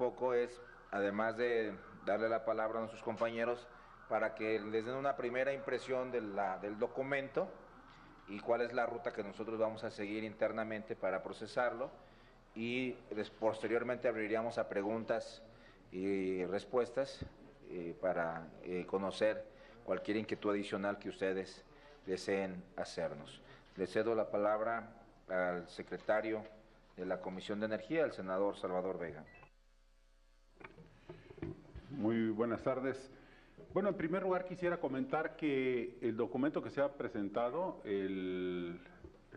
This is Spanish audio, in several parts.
poco es, además de darle la palabra a nuestros compañeros, para que les den una primera impresión del documento y cuál es la ruta que nosotros vamos a seguir internamente para procesarlo, y posteriormente abriríamos a preguntas y respuestas para conocer cualquier inquietud adicional que ustedes deseen hacernos. Le cedo la palabra al secretario de la Comisión de Energía, el senador Salvador Vega. Muy buenas tardes. Bueno, en primer lugar quisiera comentar que el documento que se ha presentado, el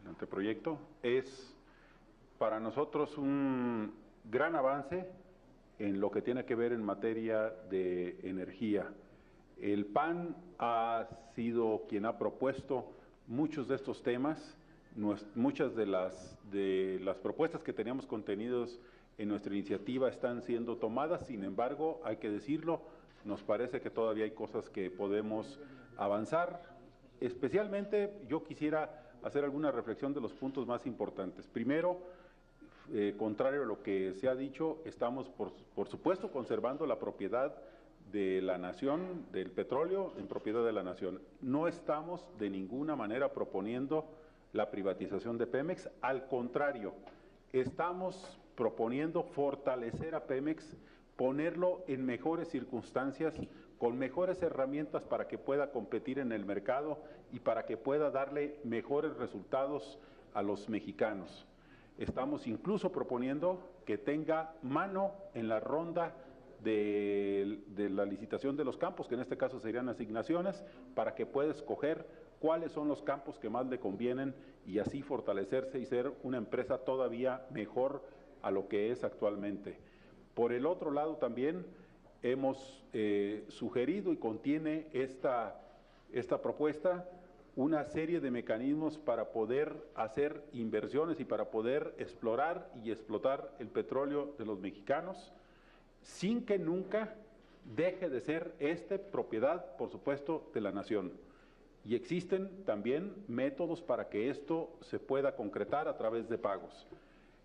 anteproyecto, es para nosotros un gran avance en lo que tiene que ver en materia de energía. El PAN ha sido quien ha propuesto muchos de estos temas, muchas de las propuestas que teníamos contenidos en nuestra iniciativa están siendo tomadas. Sin embargo, hay que decirlo, nos parece que todavía hay cosas que podemos avanzar. Especialmente yo quisiera hacer alguna reflexión de los puntos más importantes. Primero, contrario a lo que se ha dicho, estamos por supuesto conservando la propiedad de la nación, del petróleo en propiedad de la nación. No estamos de ninguna manera proponiendo la privatización de Pemex, al contrario, estamos proponiendo fortalecer a Pemex, ponerlo en mejores circunstancias, con mejores herramientas para que pueda competir en el mercado y para que pueda darle mejores resultados a los mexicanos. Estamos incluso proponiendo que tenga mano en la ronda de la licitación de los campos, que en este caso serían asignaciones, para que pueda escoger cuáles son los campos que más le convienen y así fortalecerse y ser una empresa todavía mejor a lo que es actualmente. Por el otro lado también hemos sugerido y contiene esta propuesta una serie de mecanismos para poder hacer inversiones y para poder explorar y explotar el petróleo de los mexicanos, sin que nunca deje de ser propiedad, por supuesto, de la nación. Y existen también métodos para que esto se pueda concretar a través de pagos.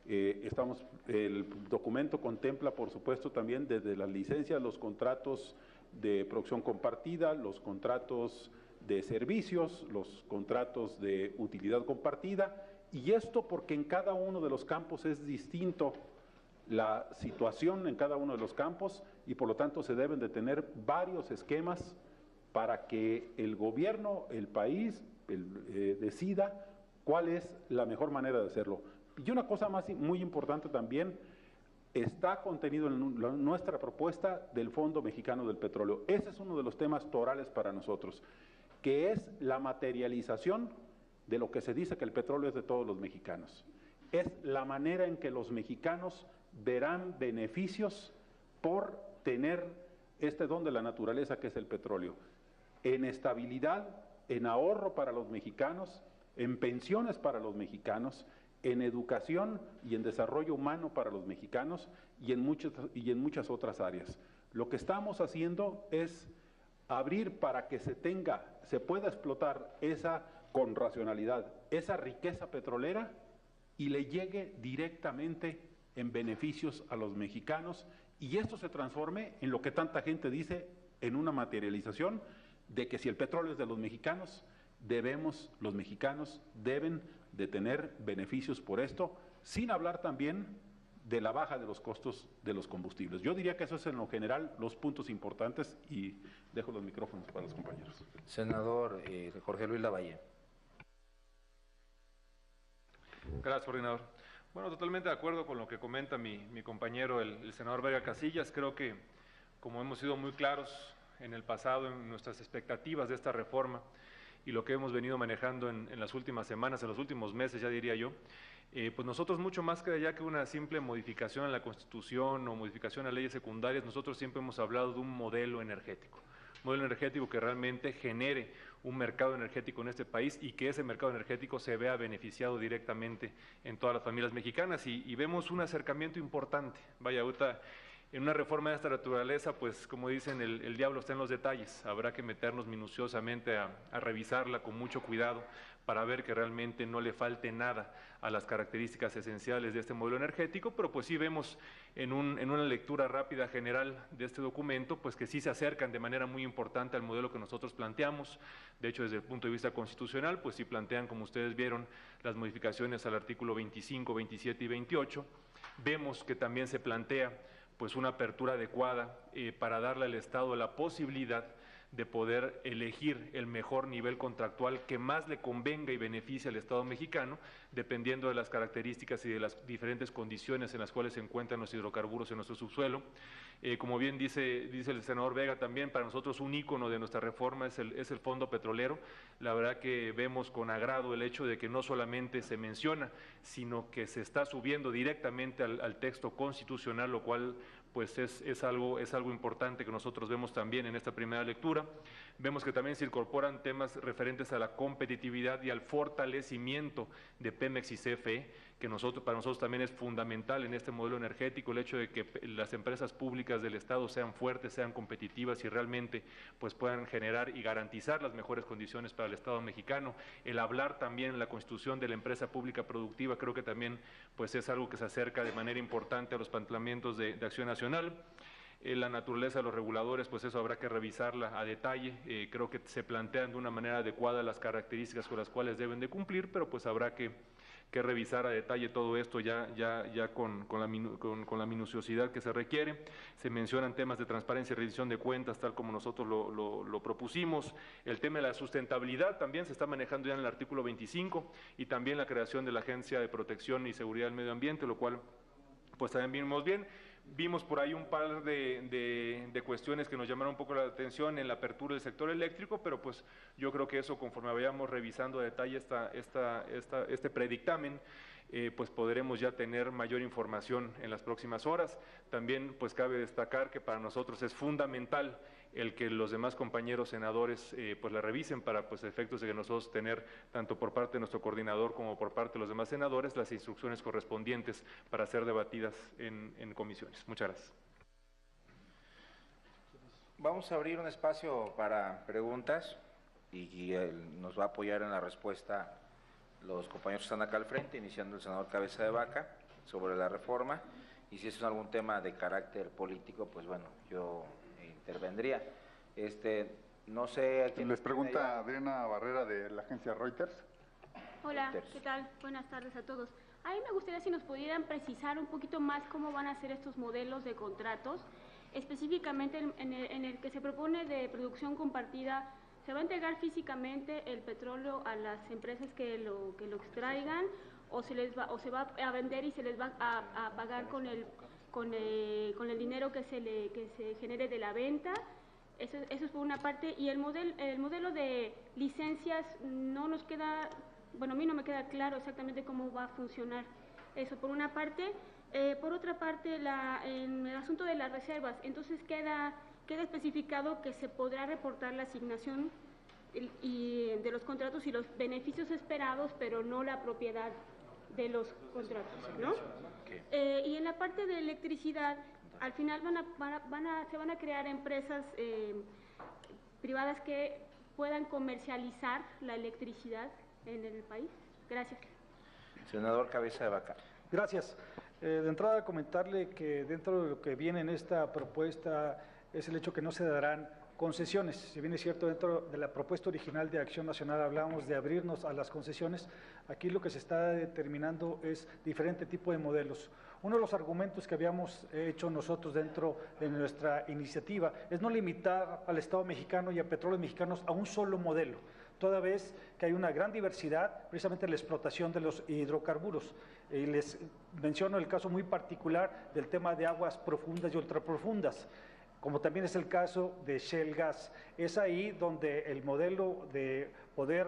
El documento contempla, por supuesto, también desde las licencias, los contratos de producción compartida, los contratos de servicios, los contratos de utilidad compartida, y esto porque en cada uno de los campos es distinto la situación en cada uno de los campos y por lo tanto se deben de tener varios esquemas para que el gobierno, el país, decida cuál es la mejor manera de hacerlo. Y una cosa más muy importante también, está contenido en nuestra propuesta del Fondo Mexicano del Petróleo. Ese es uno de los temas torales para nosotros, que es la materialización de lo que se dice que el petróleo es de todos los mexicanos. Es la manera en que los mexicanos verán beneficios por tener este don de la naturaleza que es el petróleo, en estabilidad, en ahorro para los mexicanos, en pensiones para los mexicanos, en educación y en desarrollo humano para los mexicanos y en muchas otras áreas. Lo que estamos haciendo es abrir para que se pueda explotar con racionalidad esa riqueza petrolera y le llegue directamente en beneficios a los mexicanos y esto se transforme en lo que tanta gente dice, en una materialización de que si el petróleo es de los mexicanos, los mexicanos deben de tener beneficios por esto, sin hablar también de la baja de los costos de los combustibles. Yo diría que eso es en lo general los puntos importantes y dejo los micrófonos para los compañeros. Senador Jorge Luis Lavalle. Gracias, coordinador. Bueno, totalmente de acuerdo con lo que comenta mi compañero, el senador Vega Casillas. Creo que, como hemos sido muy claros en el pasado en nuestras expectativas de esta reforma y lo que hemos venido manejando en las últimas semanas, en los últimos meses, ya diría yo, pues nosotros mucho más que allá que una simple modificación a la Constitución o modificación a leyes secundarias, nosotros siempre hemos hablado de un modelo energético que realmente genere un mercado energético en este país y que ese mercado energético se vea beneficiado directamente en todas las familias mexicanas y vemos un acercamiento importante. Vaya, ahorita en una reforma de esta naturaleza, pues como dicen, el diablo está en los detalles, habrá que meternos minuciosamente a revisarla con mucho cuidado para ver que realmente no le falte nada a las características esenciales de este modelo energético, pero pues sí vemos en una lectura rápida general de este documento, pues que sí se acercan de manera muy importante al modelo que nosotros planteamos. De hecho, desde el punto de vista constitucional, pues sí plantean, como ustedes vieron, las modificaciones al artículo 25, 27 y 28. Vemos que también se plantea pues una apertura adecuada para darle al Estado la posibilidad de poder elegir el mejor nivel contractual que más le convenga y beneficie al Estado mexicano, dependiendo de las características y de las diferentes condiciones en las cuales se encuentran los hidrocarburos en nuestro subsuelo. Como bien dice el senador Vega, también para nosotros un ícono de nuestra reforma es el Fondo Petrolero. La verdad que vemos con agrado el hecho de que no solamente se menciona, sino que se está subiendo directamente al texto constitucional, lo cual pues es algo importante que nosotros vemos también en esta primera lectura. Vemos que también se incorporan temas referentes a la competitividad y al fortalecimiento de Pemex y CFE, que para nosotros también es fundamental en este modelo energético, el hecho de que las empresas públicas del Estado sean fuertes, sean competitivas y realmente pues puedan generar y garantizar las mejores condiciones para el Estado mexicano. El hablar también en la constitución de la empresa pública productiva, creo que también pues es algo que se acerca de manera importante a los planteamientos de Acción Nacional. La naturaleza de los reguladores, pues eso habrá que revisarla a detalle. Creo que se plantean de una manera adecuada las características con las cuales deben de cumplir, pero pues habrá que revisar a detalle todo esto ya con la minuciosidad que se requiere. Se mencionan temas de transparencia y rendición de cuentas, tal como nosotros lo propusimos. El tema de la sustentabilidad también se está manejando ya en el artículo 25 y también la creación de la Agencia de Protección y Seguridad del Medio Ambiente, lo cual pues también vimos bien. Vimos por ahí un par de cuestiones que nos llamaron un poco la atención en la apertura del sector eléctrico, pero pues yo creo que eso, conforme vayamos revisando a detalle este predictamen, pues podremos ya tener mayor información en las próximas horas. También pues cabe destacar que para nosotros es fundamental el que los demás compañeros senadores pues la revisen para pues efectos de que nosotros tener tanto por parte de nuestro coordinador como por parte de los demás senadores las instrucciones correspondientes para ser debatidas en comisiones. Muchas gracias. Vamos a abrir un espacio para preguntas y nos va a apoyar en la respuesta los compañeros que están acá al frente, iniciando el senador Cabeza de Vaca sobre la reforma, y si es algún tema de carácter político, pues bueno, yo intervendría. No sé a quién les pregunta Adriana Barrera de la agencia Reuters. Hola, ¿qué tal? Buenas tardes a todos. A mí me gustaría si nos pudieran precisar un poquito más cómo van a ser estos modelos de contratos, específicamente en el que se propone de producción compartida. ¿Se va a entregar físicamente el petróleo a las empresas que lo extraigan o se va a vender y se les va a pagar con el dinero que se genere de la venta? Eso es por una parte. Y el modelo de licencias no nos queda, bueno, a mí no me queda claro exactamente cómo va a funcionar eso por una parte. Por otra parte, en el asunto de las reservas, entonces queda especificado que se podrá reportar la asignación de los contratos y los beneficios esperados, pero no la propiedad de los contratos, ¿no? Y en la parte de electricidad, al final se van a crear empresas privadas que puedan comercializar la electricidad en el país. Gracias. Senador Cabeza de Vaca. Gracias. De entrada, comentarle que dentro de lo que viene en esta propuesta es el hecho que no se darán concesiones. Si bien es cierto, dentro de la propuesta original de Acción Nacional hablábamos de abrirnos a las concesiones, aquí lo que se está determinando es diferente tipo de modelos. Uno de los argumentos que habíamos hecho nosotros dentro de nuestra iniciativa es no limitar al Estado mexicano y a Petróleos Mexicanos a un solo modelo, toda vez que hay una gran diversidad precisamente en la explotación de los hidrocarburos. Y les menciono el caso muy particular del tema de aguas profundas y ultraprofundas, como también es el caso de Shell Gas. Es ahí donde el modelo de poder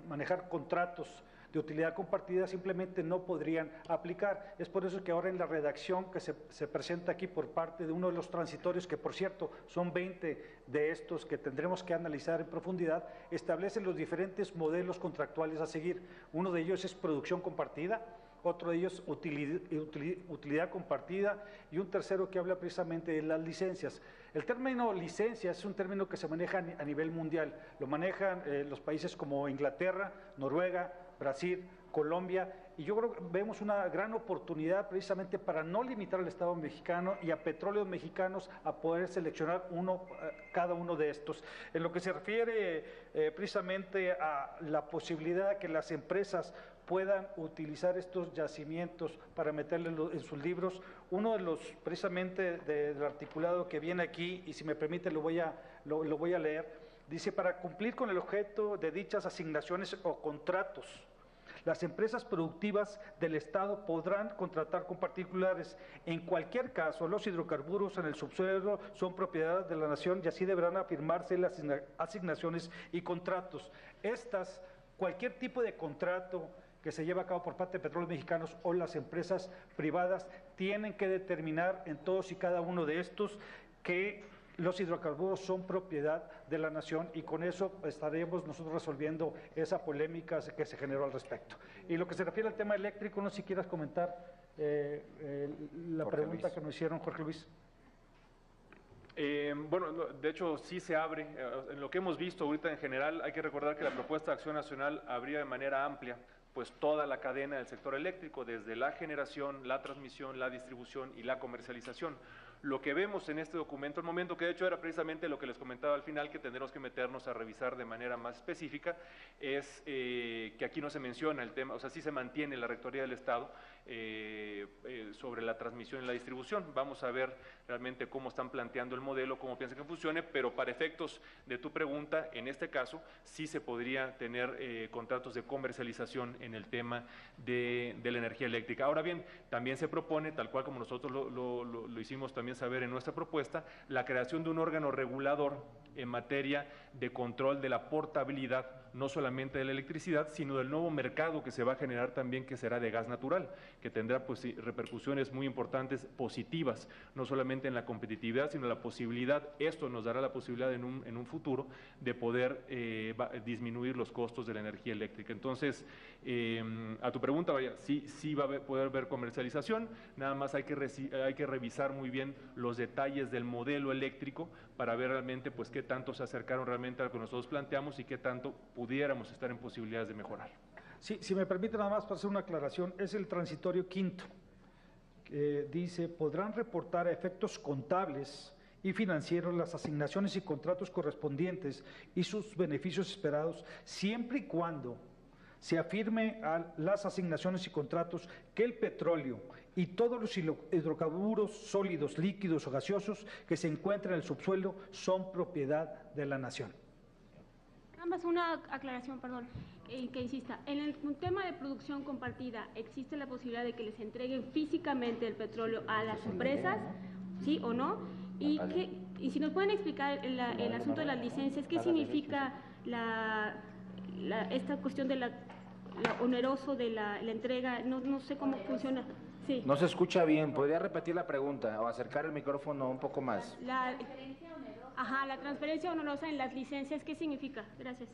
manejar contratos de utilidad compartida simplemente no podrían aplicar. Es por eso que ahora en la redacción que se presenta aquí por parte de uno de los transitorios, que por cierto son 20 de estos que tendremos que analizar en profundidad, establecen los diferentes modelos contractuales a seguir. Uno de ellos es producción compartida, otro de ellos utilidad compartida y un tercero que habla precisamente de las licencias. El término licencia es un término que se maneja a nivel mundial, lo manejan los países como Inglaterra, Noruega, Brasil, Colombia, y yo creo que vemos una gran oportunidad precisamente para no limitar al Estado mexicano y a petróleos mexicanos a poder seleccionar cada uno de estos. En lo que se refiere precisamente a la posibilidad de que las empresas puedan utilizar estos yacimientos para meterlos en sus libros, uno de los precisamente del articulado que viene aquí, y si me permite lo voy a leer, dice: para cumplir con el objeto de dichas asignaciones o contratos, las empresas productivas del Estado podrán contratar con particulares. En cualquier caso, los hidrocarburos en el subsuelo son propiedad de la nación y así deberán afirmarse las asignaciones y contratos. Cualquier tipo de contrato que se lleva a cabo por parte de Petróleos Mexicanos o las empresas privadas tienen que determinar en todos y cada uno de estos que los hidrocarburos son propiedad de la nación, y con eso estaremos nosotros resolviendo esa polémica que se generó al respecto. Y lo que se refiere al tema eléctrico, no sé si quieras comentar la pregunta que nos hicieron, Jorge Luis. Bueno, de hecho sí se abre. En lo que hemos visto ahorita en general, hay que recordar que la propuesta de Acción Nacional abría de manera amplia pues toda la cadena del sector eléctrico, desde la generación, la transmisión, la distribución y la comercialización. Lo que vemos en este documento, el momento que de hecho era precisamente lo que les comentaba al final, que tendremos que meternos a revisar de manera más específica, es que aquí no se menciona el tema, o sea, sí se mantiene la Rectoría del Estado sobre la transmisión y la distribución. Vamos a ver realmente cómo están planteando el modelo, cómo piensan que funcione, pero para efectos de tu pregunta, en este caso, sí se podría tener contratos de comercialización en el tema de la energía eléctrica. Ahora bien, también se propone, tal cual como nosotros lo hicimos también saber en nuestra propuesta, la creación de un órgano regulador en materia de control de la portabilidad, no solamente de la electricidad, sino del nuevo mercado que se va a generar también, que será de gas natural, que tendrá pues repercusiones muy importantes, positivas, no solamente en la competitividad, sino la posibilidad, esto nos dará la posibilidad en un futuro de poder disminuir los costos de la energía eléctrica. Entonces, a tu pregunta, vaya, sí va a poder haber comercialización, nada más hay que revisar muy bien los detalles del modelo eléctrico para ver realmente pues qué tanto se acercaron realmente a lo que nosotros planteamos y qué tanto pudiéramos estar en posibilidades de mejorar. Sí, si me permite nada más para hacer una aclaración, es el transitorio quinto, que dice: podrán reportar a efectos contables y financieros las asignaciones y contratos correspondientes y sus beneficios esperados, siempre y cuando se afirme a las asignaciones y contratos que el petróleo y todos los hidrocarburos sólidos, líquidos o gaseosos que se encuentran en el subsuelo son propiedad de la nación. Nada más una aclaración, perdón, que insista. En el tema de producción compartida, ¿existe la posibilidad de que les entreguen físicamente el petróleo a las empresas, sí o no? Y si nos pueden explicar el asunto de las licencias, ¿qué significa esta cuestión de la oneroso de la entrega? No sé cómo funciona. Sí. No se escucha bien. ¿Podría repetir la pregunta o acercar el micrófono un poco más? La transferencia onerosa en las licencias, ¿qué significa? Gracias.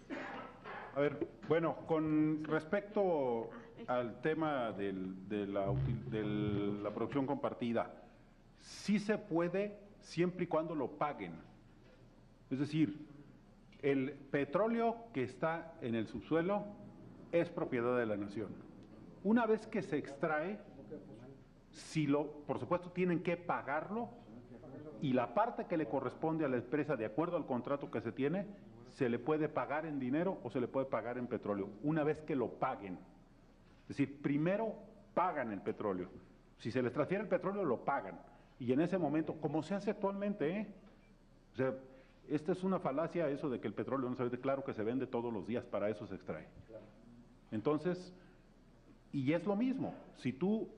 A ver, bueno, con respecto al tema de la producción compartida, sí se puede siempre y cuando lo paguen. Es decir, el petróleo que está en el subsuelo es propiedad de la nación. Una vez que se extrae, por supuesto tienen que pagarlo, y la parte que le corresponde a la empresa de acuerdo al contrato que se tiene, se le puede pagar en dinero o se le puede pagar en petróleo, una vez que lo paguen. Es decir, primero pagan el petróleo. Si se les transfiere el petróleo, lo pagan. Y en ese momento, como se hace actualmente, o sea, esta es una falacia eso de que el petróleo no se vende, claro que se vende todos los días, para eso se extrae. Entonces, y es lo mismo, si tú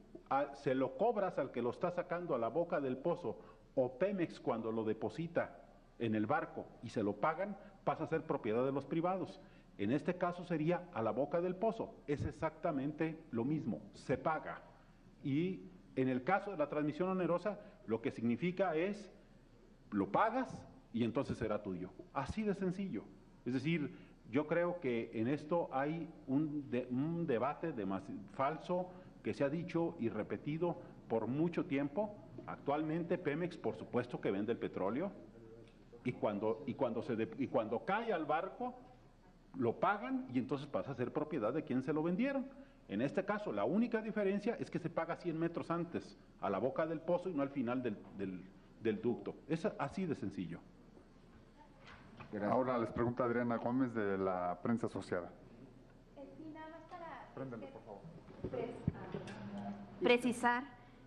se lo cobras al que lo está sacando a la boca del pozo, o Pemex cuando lo deposita en el barco y se lo pagan, pasa a ser propiedad de los privados. En este caso sería a la boca del pozo, es exactamente lo mismo, se paga. Y en el caso de la transmisión onerosa, lo que significa es, lo pagas y entonces será tuyo. Así de sencillo. Es decir, yo creo que en esto hay un debate falso que se ha dicho y repetido por mucho tiempo. Actualmente Pemex, por supuesto que vende el petróleo, y cuando cae al barco, lo pagan y entonces pasa a ser propiedad de quien se lo vendieron. En este caso, la única diferencia es que se paga 100 metros antes, a la boca del pozo y no al final del ducto. Es así de sencillo. Gracias. Ahora les pregunta Adriana Gómez de la prensa asociada. Sí, nada más para Préndelo, por favor. Precisar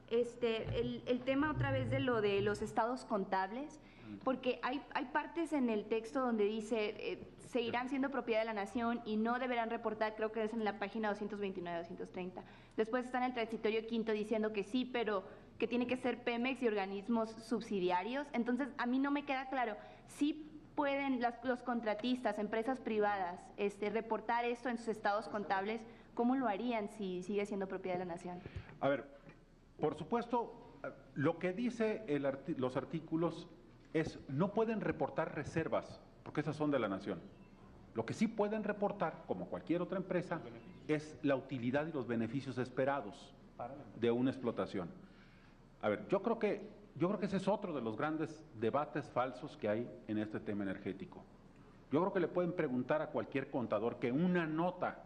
el tema otra vez de lo de los estados contables, porque hay partes en el texto donde dice seguirán siendo propiedad de la nación y no deberán reportar, creo que es en la página 229-230. Después está en el transitorio quinto diciendo que sí, pero que tiene que ser Pemex y organismos subsidiarios. Entonces, a mí no me queda claro si pueden los contratistas, empresas privadas, reportar esto en sus estados contables. ¿Cómo lo harían si sigue siendo propiedad de la nación? A ver, por supuesto, lo que dice los artículos es no pueden reportar reservas, porque esas son de la nación. Lo que sí pueden reportar, como cualquier otra empresa, es la utilidad y los beneficios esperados de una explotación. A ver, yo creo que ese es otro de los grandes debates falsos que hay en este tema energético. Yo creo que le pueden preguntar a cualquier contador que una nota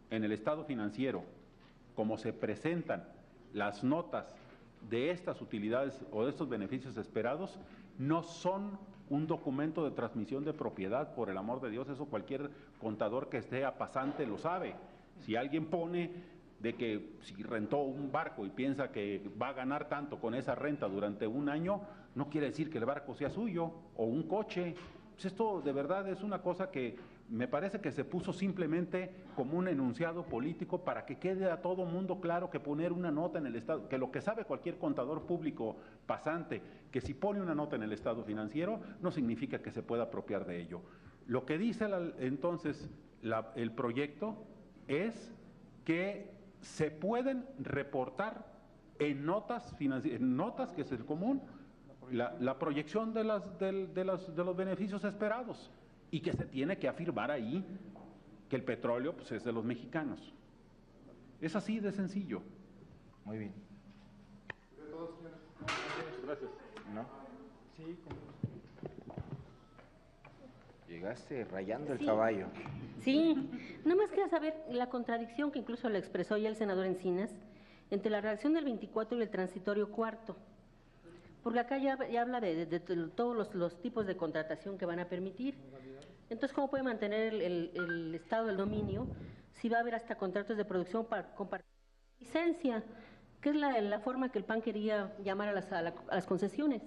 en el estado financiero, como se presentan las notas de estas utilidades o de estos beneficios esperados, no son un documento de transmisión de propiedad, por el amor de Dios. Eso cualquier contador que esté a pasante lo sabe. Si alguien pone de que si rentó un barco y piensa que va a ganar tanto con esa renta durante un año, no quiere decir que el barco sea suyo, o un coche. Pues esto de verdad es una cosa que me parece que se puso simplemente como un enunciado político para que quede a todo mundo claro que poner una nota en el estado, que lo que sabe cualquier contador público pasante, que si pone una nota en el estado financiero no significa que se pueda apropiar de ello. Lo que dice entonces el proyecto es que se pueden reportar en notas que es el común, la proyección de los beneficios esperados, y que se tiene que afirmar ahí que el petróleo pues, es de los mexicanos. Es así de sencillo. Muy bien. Gracias. ¿No? Sí, Llegaste rayando el Sí. caballo. Sí, nada más quería saber la contradicción que incluso la expresó ya el senador Encinas entre la redacción del 24 y el transitorio cuarto. Porque acá ya habla de todos los tipos de contratación que van a permitir. Entonces, ¿cómo puede mantener el estado del dominio si va a haber hasta contratos de producción para compartir licencia? Que es la forma que el PAN quería llamar a las concesiones.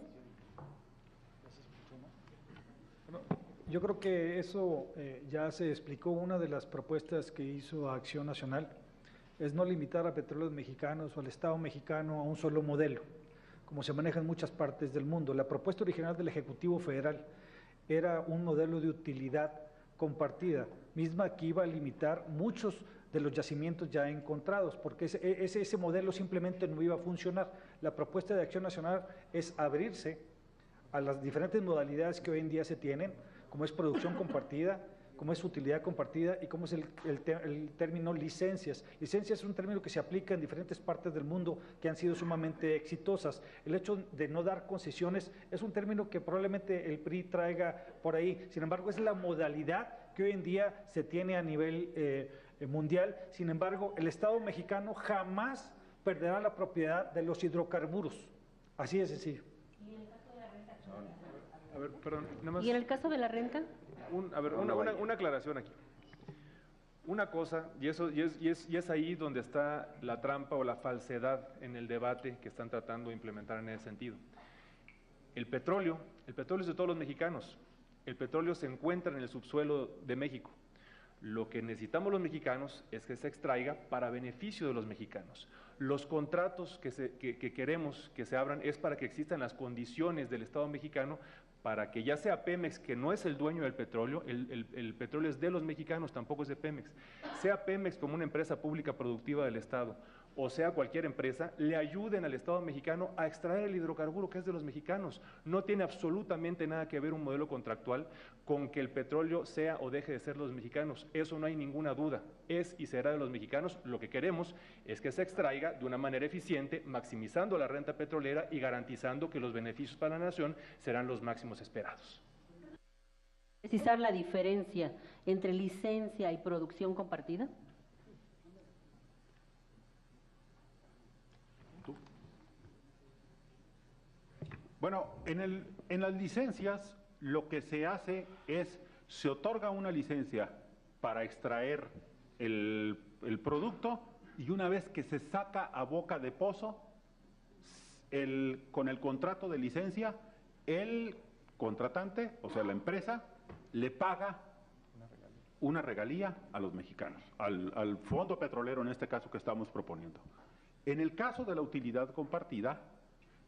yo creo que eso ya se explicó. Una de las propuestas que hizo Acción Nacional es no limitar a Petróleos Mexicanos o al Estado mexicano a un solo modelo, como se maneja en muchas partes del mundo. La propuesta original del Ejecutivo Federal era un modelo de utilidad compartida, misma que iba a limitar muchos de los yacimientos ya encontrados, porque ese modelo simplemente no iba a funcionar. La propuesta de Acción Nacional es abrirse a las diferentes modalidades que hoy en día se tienen, como es producción compartida, como es utilidad compartida y como es el término licencias. Licencias es un término que se aplica en diferentes partes del mundo que han sido sumamente exitosas. El hecho de no dar concesiones es un término que probablemente el PRI traiga por ahí. Sin embargo, es la modalidad que hoy en día se tiene a nivel mundial. Sin embargo, el Estado mexicano jamás perderá la propiedad de los hidrocarburos. Así de sencillo. A ver, perdón, nada más. ¿Y en el caso de la renta? Una aclaración aquí. Una cosa, y es ahí donde está la trampa o la falsedad en el debate que están tratando de implementar en ese sentido. El petróleo es de todos los mexicanos. El petróleo se encuentra en el subsuelo de México. Lo que necesitamos los mexicanos es que se extraiga para beneficio de los mexicanos. Los contratos que queremos que se abran es para que existan las condiciones del Estado mexicano para que ya sea Pemex, que no es el dueño del petróleo, el petróleo es de los mexicanos, tampoco es de Pemex, sea Pemex como una empresa pública productiva del Estado o sea cualquier empresa, le ayuden al Estado mexicano a extraer el hidrocarburo que es de los mexicanos. No tiene absolutamente nada que ver un modelo contractual con que el petróleo sea o deje de ser de los mexicanos. Eso no hay ninguna duda. Es y será de los mexicanos. Lo que queremos es que se extraiga de una manera eficiente, maximizando la renta petrolera y garantizando que los beneficios para la nación serán los máximos esperados. ¿Precisar la diferencia entre licencia y producción compartida? Bueno, en las licencias lo que se hace es, se otorga una licencia para extraer el producto y una vez que se saca a boca de pozo, con el contrato de licencia, el contratante, o sea la empresa, le paga una regalía a los mexicanos, al fondo petrolero en este caso que estamos proponiendo. En el caso de la utilidad compartida,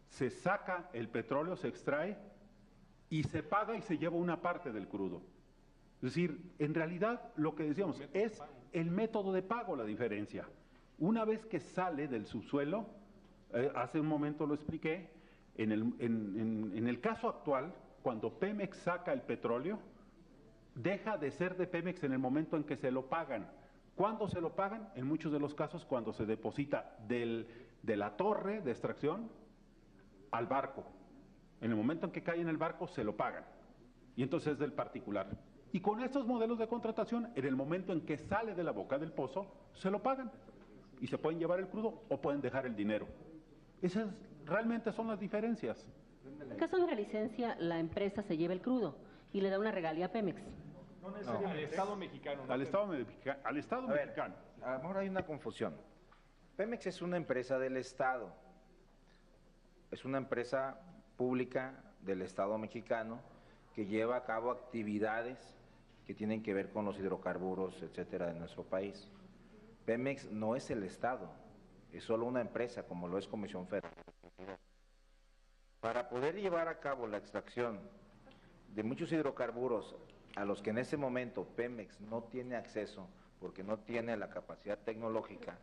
se saca el petróleo, se extrae y se paga y se lleva una parte del crudo. Es decir, en realidad lo que decíamos es el método de pago la diferencia. Una vez que sale del subsuelo, hace un momento lo expliqué, en el caso actual, cuando Pemex saca el petróleo, deja de ser de Pemex en el momento en que se lo pagan. ¿Cuándo se lo pagan? En muchos de los casos cuando se deposita de la torre de extracción al barco. En el momento en que cae en el barco se lo pagan. Y entonces es del particular. Y con estos modelos de contratación, en el momento en que sale de la boca del pozo, se lo pagan. Y se pueden llevar el crudo o pueden dejar el dinero. Esas realmente son las diferencias. En el caso de la licencia, la empresa se lleva el crudo y le da una regalía a Pemex. No, al Estado mexicano. Al Estado mexicano. Ahora hay una confusión. Pemex es una empresa del Estado. Es una empresa pública del Estado mexicano que lleva a cabo actividades que tienen que ver con los hidrocarburos, etcétera, de nuestro país. Pemex no es el Estado, es solo una empresa, como lo es Comisión Federal. Para poder llevar a cabo la extracción de muchos hidrocarburos a los que en ese momento Pemex no tiene acceso, porque no tiene la capacidad tecnológica,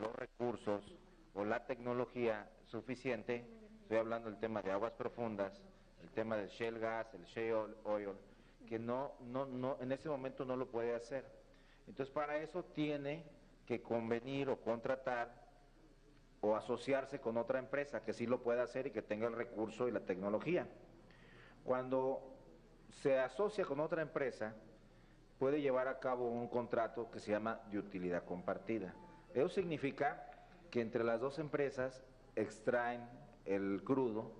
los recursos o la tecnología suficiente, estoy hablando del tema de aguas profundas, el tema del shale gas, el shale oil, que no, en ese momento no lo puede hacer. Entonces para eso tiene que convenir o contratar o asociarse con otra empresa que sí lo pueda hacer y que tenga el recurso y la tecnología. Cuando se asocia con otra empresa, puede llevar a cabo un contrato que se llama de utilidad compartida. Eso significa que entre las dos empresas extraen el crudo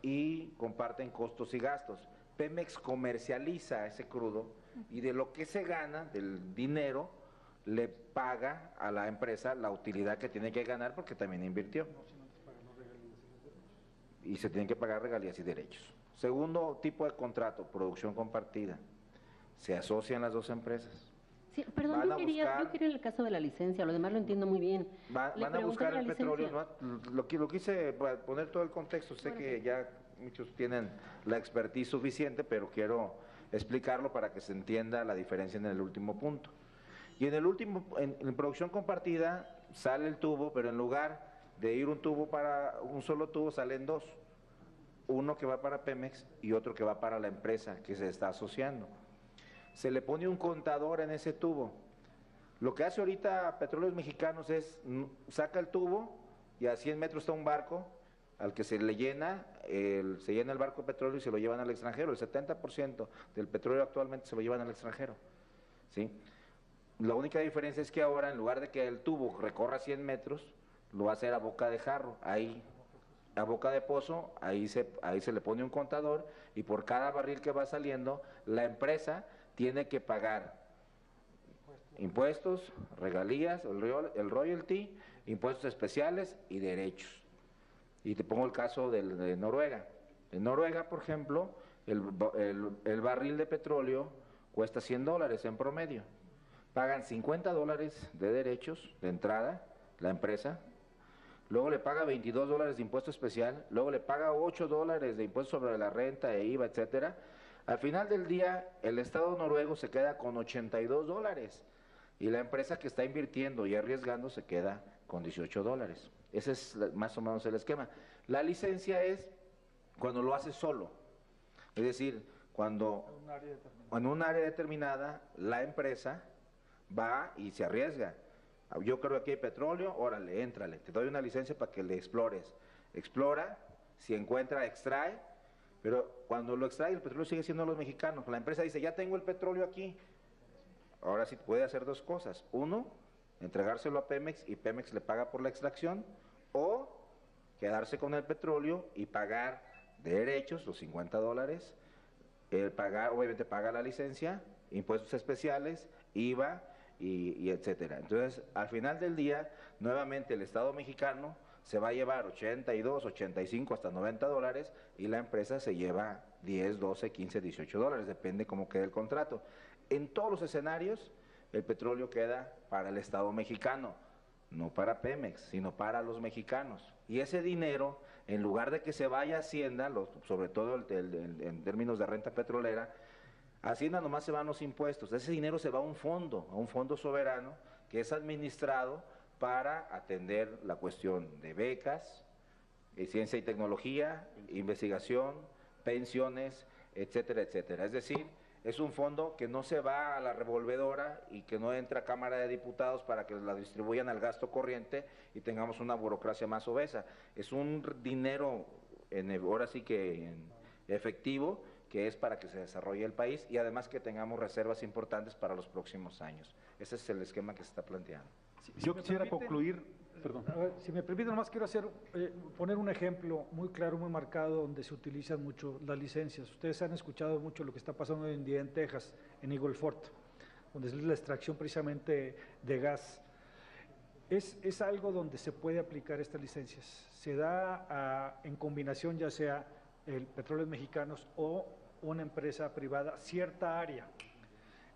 y comparten costos y gastos. Pemex comercializa ese crudo y de lo que se gana, del dinero, le paga a la empresa la utilidad que tiene que ganar porque también invirtió. Y se tienen que pagar regalías y derechos. Segundo tipo de contrato, producción compartida. Se asocian las dos empresas. Sí, perdón, yo quería en el caso de la licencia, lo demás lo entiendo muy bien. Van a buscar el petróleo, ¿no? Lo quise para poner todo el contexto, sé que ya muchos tienen la expertise suficiente, pero quiero explicarlo para que se entienda la diferencia en el último punto. Y en el último, en producción compartida, sale el tubo, pero en lugar de ir un tubo para un solo tubo, salen dos. Uno que va para Pemex y otro que va para la empresa que se está asociando. Se le pone un contador en ese tubo. Lo que hace ahorita Petróleos Mexicanos es, saca el tubo y a 100 metros está un barco al que se le llena, se llena el barco de petróleo y se lo llevan al extranjero. El 70% del petróleo actualmente se lo llevan al extranjero, ¿sí? La única diferencia es que ahora, en lugar de que el tubo recorra 100 metros, lo va a hacer a boca de jarro, ahí, a boca de pozo, ahí se le pone un contador y por cada barril que va saliendo, la empresa tiene que pagar impuestos, regalías, el royalty, impuestos especiales y derechos. Y te pongo el caso de Noruega. En Noruega, por ejemplo, el barril de petróleo cuesta $100 en promedio. Pagan $50 de derechos de entrada, la empresa, luego le paga $22 de impuesto especial, luego le paga $8 de impuesto sobre la renta e IVA, etcétera. Al final del día, el Estado noruego se queda con $82 y la empresa que está invirtiendo y arriesgando se queda con $18. Ese es más o menos el esquema. La licencia es cuando lo haces solo, es decir, cuando en un área determinada la empresa va y se arriesga. Yo creo que aquí hay petróleo, órale, éntrale, te doy una licencia para que le explores. Explora, si encuentra, extrae, pero cuando lo extrae el petróleo sigue siendo de los mexicanos. La empresa dice, ya tengo el petróleo aquí. Ahora sí puede hacer dos cosas. Uno, entregárselo a Pemex y Pemex le paga por la extracción, o quedarse con el petróleo y pagar derechos, los $50, pagar, obviamente paga la licencia, impuestos especiales, IVA y etcétera. Entonces, al final del día, nuevamente el Estado mexicano se va a llevar 82, 85, hasta $90 y la empresa se lleva 10, 12, 15, $18, depende cómo quede el contrato. En todos los escenarios, el petróleo queda para el Estado mexicano, no para Pemex, sino para los mexicanos. Y ese dinero, en lugar de que se vaya a Hacienda, sobre todo en términos de renta petrolera, a Hacienda nomás se van los impuestos. Ese dinero se va a un fondo soberano que es administrado para atender la cuestión de becas, ciencia y tecnología, investigación, pensiones, etcétera, etcétera. Es decir, es un fondo que no se va a la revolvedora y que no entra a Cámara de Diputados para que la distribuyan al gasto corriente y tengamos una burocracia más obesa. Es un dinero, ahora sí que en efectivo, que es para que se desarrolle el país y además que tengamos reservas importantes para los próximos años. Ese es el esquema que se está planteando. Yo quisiera concluir, perdón. A ver, si me permiten, nomás quiero poner un ejemplo muy claro, muy marcado, donde se utilizan mucho las licencias. Ustedes han escuchado mucho lo que está pasando hoy en día en Texas, en Eagle Ford, donde es la extracción precisamente de gas. Es algo donde se puede aplicar estas licencias. Se da en combinación, ya sea el Petróleos Mexicanos o una empresa privada, cierta área.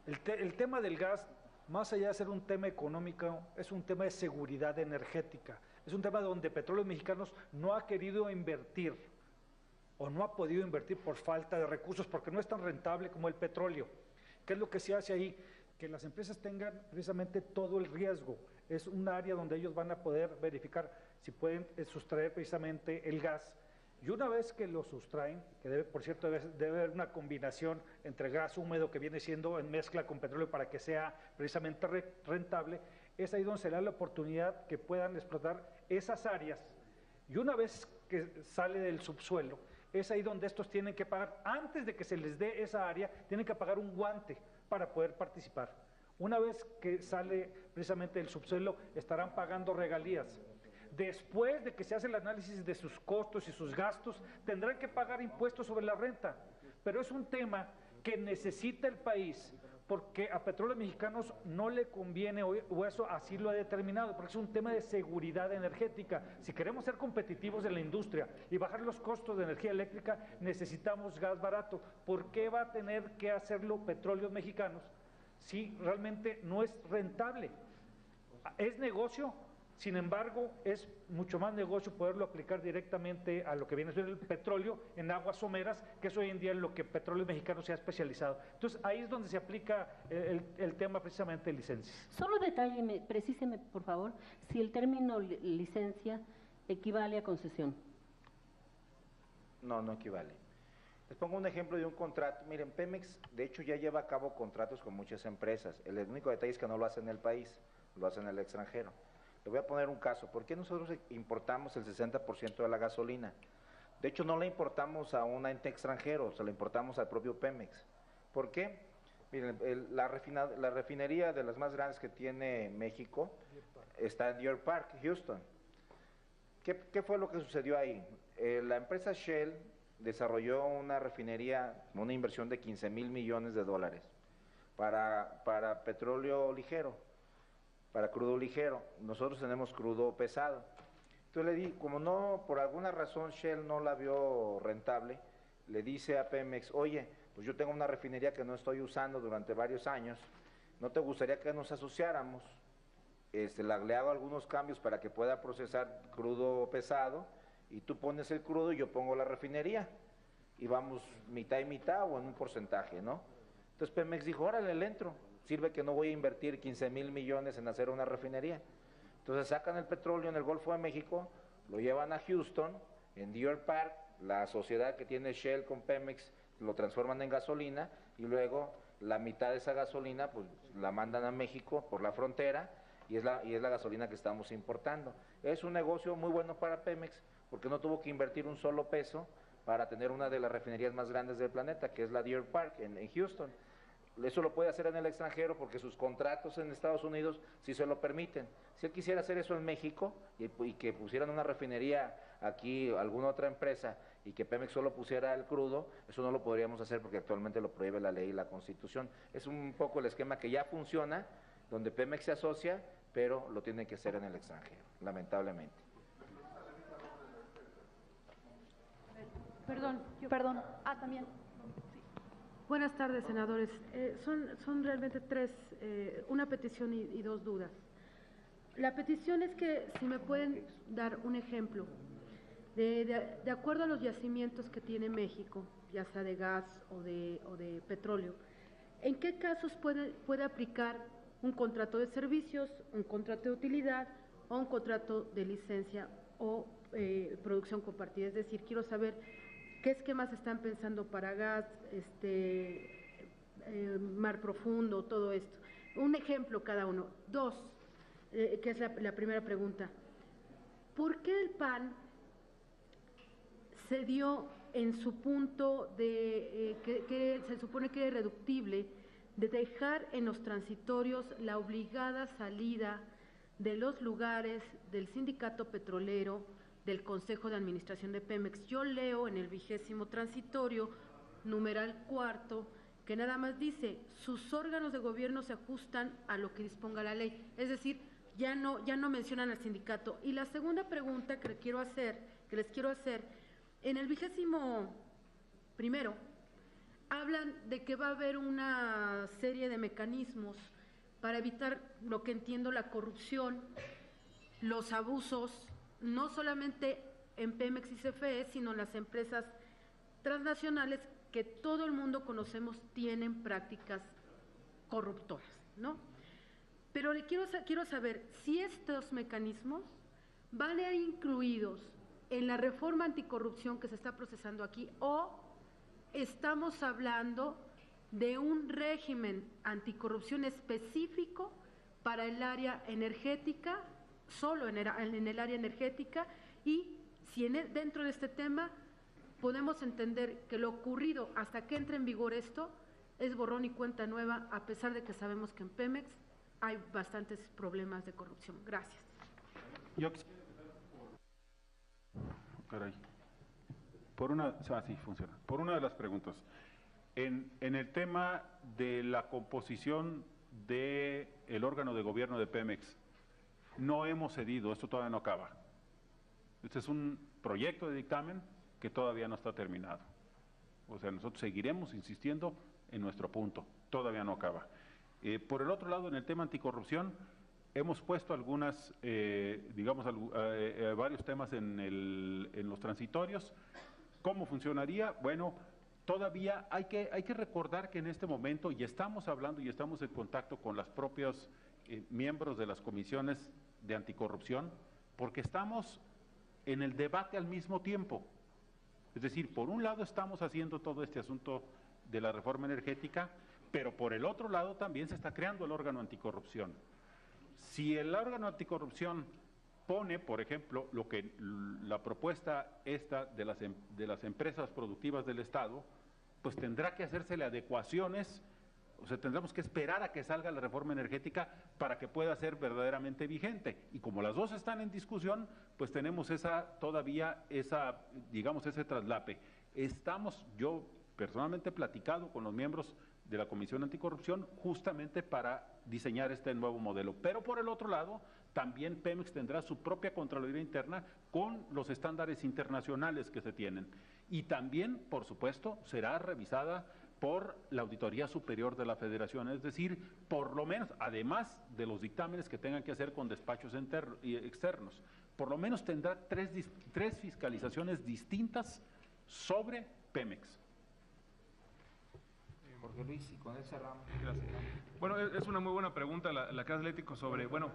El tema del gas, más allá de ser un tema económico, es un tema de seguridad energética. Es un tema donde Petróleos Mexicanos no ha querido invertir o no ha podido invertir por falta de recursos, porque no es tan rentable como el petróleo. ¿Qué es lo que se hace ahí? Que las empresas tengan precisamente todo el riesgo. Es un área donde ellos van a poder verificar si pueden sustraer precisamente el gas. Y una vez que lo sustraen, que por cierto debe haber una combinación entre gas húmedo que viene siendo en mezcla con petróleo para que sea precisamente rentable, es ahí donde se da la oportunidad que puedan explotar esas áreas. Y una vez que sale del subsuelo, es ahí donde estos tienen que pagar, antes de que se les dé esa área, tienen que pagar un guante para poder participar. Una vez que sale precisamente del subsuelo, estarán pagando regalías. Después de que se hace el análisis de sus costos y sus gastos, tendrán que pagar impuestos sobre la renta. Pero es un tema que necesita el país, porque a Petróleos Mexicanos no le conviene, o eso así lo ha determinado, porque es un tema de seguridad energética. Si queremos ser competitivos en la industria y bajar los costos de energía eléctrica, necesitamos gas barato. ¿Por qué va a tener que hacerlo Petróleos Mexicanos si realmente no es rentable? Es negocio. Sin embargo, es mucho más negocio poderlo aplicar directamente a lo que viene a ser el petróleo en aguas someras, que es hoy en día en lo que Petróleos Mexicanos se ha especializado. Entonces, ahí es donde se aplica el tema precisamente de licencias. Solo detálleme, precíseme, por favor, si el término licencia equivale a concesión. No, no equivale. Les pongo un ejemplo de un contrato. Miren, Pemex, de hecho, ya lleva a cabo contratos con muchas empresas. El único detalle es que no lo hacen en el país, lo hacen en el extranjero. Le voy a poner un caso. ¿Por qué nosotros importamos el 60% de la gasolina? De hecho, no la importamos a un ente extranjero, se la importamos al propio Pemex. ¿Por qué? Miren, la refinería de las más grandes que tiene México está en Deer Park, Houston. ¿Qué fue lo que sucedió ahí? La empresa Shell desarrolló una refinería, una inversión de $15,000 millones para petróleo ligero, para crudo ligero. Nosotros tenemos crudo pesado. Entonces le di, como no, por alguna razón Shell no la vio rentable, le dice a Pemex, oye, pues yo tengo una refinería que no estoy usando durante varios años, ¿no te gustaría que nos asociáramos? Le hago algunos cambios para que pueda procesar crudo pesado, y tú pones el crudo y yo pongo la refinería, y vamos mitad y mitad o en un porcentaje, ¿no? Entonces Pemex dijo, órale, le entro. Sirve que no voy a invertir $15,000 millones en hacer una refinería. Entonces sacan el petróleo en el Golfo de México, lo llevan a Houston, en Deer Park, la sociedad que tiene Shell con Pemex lo transforman en gasolina y luego la mitad de esa gasolina pues la mandan a México por la frontera y es la gasolina que estamos importando. Es un negocio muy bueno para Pemex porque no tuvo que invertir un solo peso para tener una de las refinerías más grandes del planeta, que es la Deer Park en Houston. Eso lo puede hacer en el extranjero porque sus contratos en Estados Unidos sí se lo permiten. Si él quisiera hacer eso en México y que pusieran una refinería aquí, alguna otra empresa, y que Pemex solo pusiera el crudo, eso no lo podríamos hacer porque actualmente lo prohíbe la ley y la Constitución. Es un poco el esquema que ya funciona, donde Pemex se asocia, pero lo tiene que hacer en el extranjero, lamentablemente. Perdón. También. Buenas tardes, senadores. Son realmente tres, una petición y dos dudas. La petición es que si me pueden dar un ejemplo, de acuerdo a los yacimientos que tiene México, ya sea de gas o de petróleo, ¿en qué casos puede aplicar un contrato de servicios, un contrato de utilidad o un contrato de licencia o producción compartida? Es decir, quiero saber qué esquemas están pensando para gas, mar profundo, todo esto. Un ejemplo cada uno. Dos, que es la primera pregunta. ¿Por qué el PAN se dio en su punto de que se supone que es irreductible, de dejar en los transitorios la obligada salida de los lugares del sindicato petrolero, del Consejo de Administración de Pemex? Yo leo en el 20º transitorio, numeral 4, que nada más dice, sus órganos de gobierno se ajustan a lo que disponga la ley. Es decir, ya no mencionan al sindicato. Y la segunda pregunta que les quiero hacer, en el 21º hablan de que va a haber una serie de mecanismos para evitar, lo que entiendo, la corrupción, los abusos, no solamente en Pemex y CFE, sino en las empresas transnacionales que todo el mundo conocemos tienen prácticas corruptoras, ¿no? Pero quiero saber si estos mecanismos van a ir incluidos en la reforma anticorrupción que se está procesando aquí, o estamos hablando de un régimen anticorrupción específico para el área energética, solo en el área energética, y si dentro de este tema podemos entender que lo ocurrido hasta que entre en vigor esto es borrón y cuenta nueva, a pesar de que sabemos que en Pemex hay bastantes problemas de corrupción. Gracias. Por una de las preguntas, en el tema de la composición del órgano de gobierno de Pemex, no hemos cedido, esto todavía no acaba. Este es un proyecto de dictamen que todavía no está terminado. O sea, nosotros seguiremos insistiendo en nuestro punto, todavía no acaba. Por el otro lado, en el tema anticorrupción, hemos puesto algunas, varios temas en los transitorios. ¿Cómo funcionaría? Bueno, todavía hay que recordar que en este momento, y estamos hablando y estamos en contacto con los propios miembros de las comisiones de anticorrupción, porque estamos en el debate al mismo tiempo. Es decir, por un lado estamos haciendo todo este asunto de la reforma energética, pero por el otro lado también se está creando el órgano anticorrupción. Si el órgano anticorrupción pone, por ejemplo, la propuesta esta de las empresas productivas del Estado, pues tendrá que hacérsele adecuaciones. O sea, tendremos que esperar a que salga la reforma energética para que pueda ser verdaderamente vigente. Y como las dos están en discusión, pues tenemos ese traslape. Yo personalmente he platicado con los miembros de la Comisión Anticorrupción justamente para diseñar este nuevo modelo. Pero por el otro lado, también Pemex tendrá su propia Contraloría Interna con los estándares internacionales que se tienen. Y también, por supuesto, será revisada por la Auditoría Superior de la Federación, es decir, por lo menos, además de los dictámenes que tengan que hacer con despachos externos, por lo menos tendrá tres fiscalizaciones distintas sobre Pemex. Jorge Luis, y con él cerramos. Gracias. Bueno, es una muy buena pregunta la que hace Atlético sobre, bueno,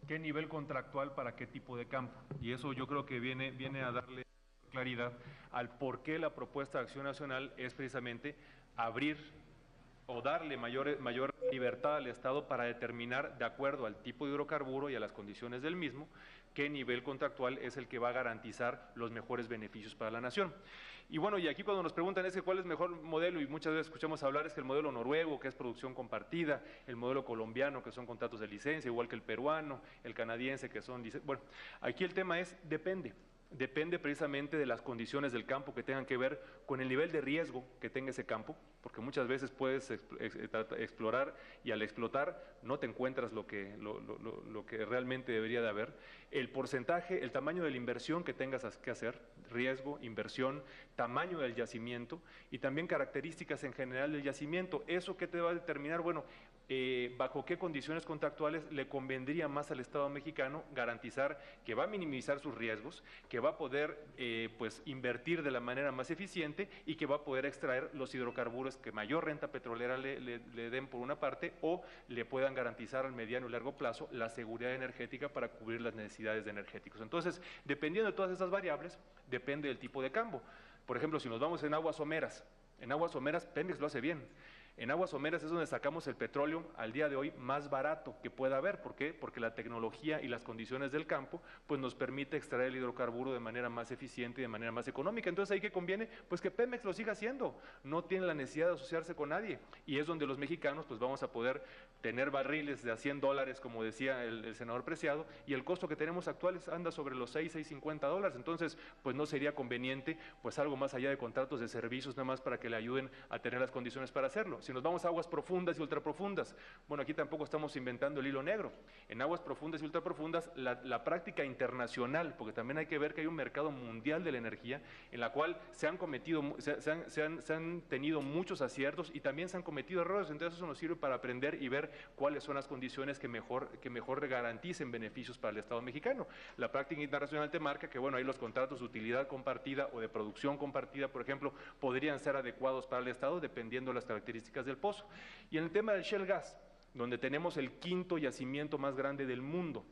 qué nivel contractual para qué tipo de campo. Y eso yo creo que viene a darle claridad al por qué la propuesta de Acción Nacional es precisamente abrir o darle mayor libertad al Estado para determinar, de acuerdo al tipo de hidrocarburo y a las condiciones del mismo, qué nivel contractual es el que va a garantizar los mejores beneficios para la nación. Y bueno, y aquí cuando nos preguntan cuál es el mejor modelo, y muchas veces escuchamos hablar, es que el modelo noruego, que es producción compartida, el modelo colombiano, que son contratos de licencia, igual que el peruano, el canadiense, que son licencias. Bueno, aquí el tema es, depende precisamente de las condiciones del campo que tengan que ver con el nivel de riesgo que tenga ese campo, porque muchas veces puedes explorar y al explotar no te encuentras lo que realmente debería de haber, el porcentaje, el tamaño de la inversión que tengas que hacer, riesgo, inversión, tamaño del yacimiento y también características en general del yacimiento. ¿Eso qué te va a determinar? Bueno, bajo qué condiciones contractuales le convendría más al Estado mexicano garantizar que va a minimizar sus riesgos, que va a poder pues invertir de la manera más eficiente y que va a poder extraer los hidrocarburos que mayor renta petrolera le den por una parte o le puedan garantizar al mediano y largo plazo la seguridad energética para cubrir las necesidades de energéticos. Entonces, dependiendo de todas esas variables, depende del tipo de campo. Por ejemplo, si nos vamos en aguas someras, Pemex lo hace bien. En aguas someras es donde sacamos el petróleo al día de hoy más barato que pueda haber. ¿Por qué? Porque la tecnología y las condiciones del campo pues nos permite extraer el hidrocarburo de manera más eficiente y de manera más económica. Entonces, ¿ahí qué conviene? Pues que Pemex lo siga haciendo. No tiene la necesidad de asociarse con nadie. Y es donde los mexicanos pues vamos a poder tener barriles de a $100, como decía el senador Preciado, y el costo que tenemos actual anda sobre los $6.50. Entonces, pues no sería conveniente pues algo más allá de contratos de servicios nada más para que le ayuden a tener las condiciones para hacerlo. Si nos vamos a aguas profundas y ultraprofundas, bueno, aquí tampoco estamos inventando el hilo negro. En aguas profundas y ultraprofundas, la práctica internacional, porque también hay que ver que hay un mercado mundial de la energía en la cual se han tenido muchos aciertos y también se han cometido errores. Entonces eso nos sirve para aprender y ver cuáles son las condiciones que mejor garanticen beneficios para el Estado mexicano. La práctica internacional te marca que, bueno, ahí los contratos de utilidad compartida o de producción compartida, por ejemplo, podrían ser adecuados para el Estado dependiendo de las características del pozo. Y en el tema del shale gas, donde tenemos el quinto yacimiento más grande del mundo,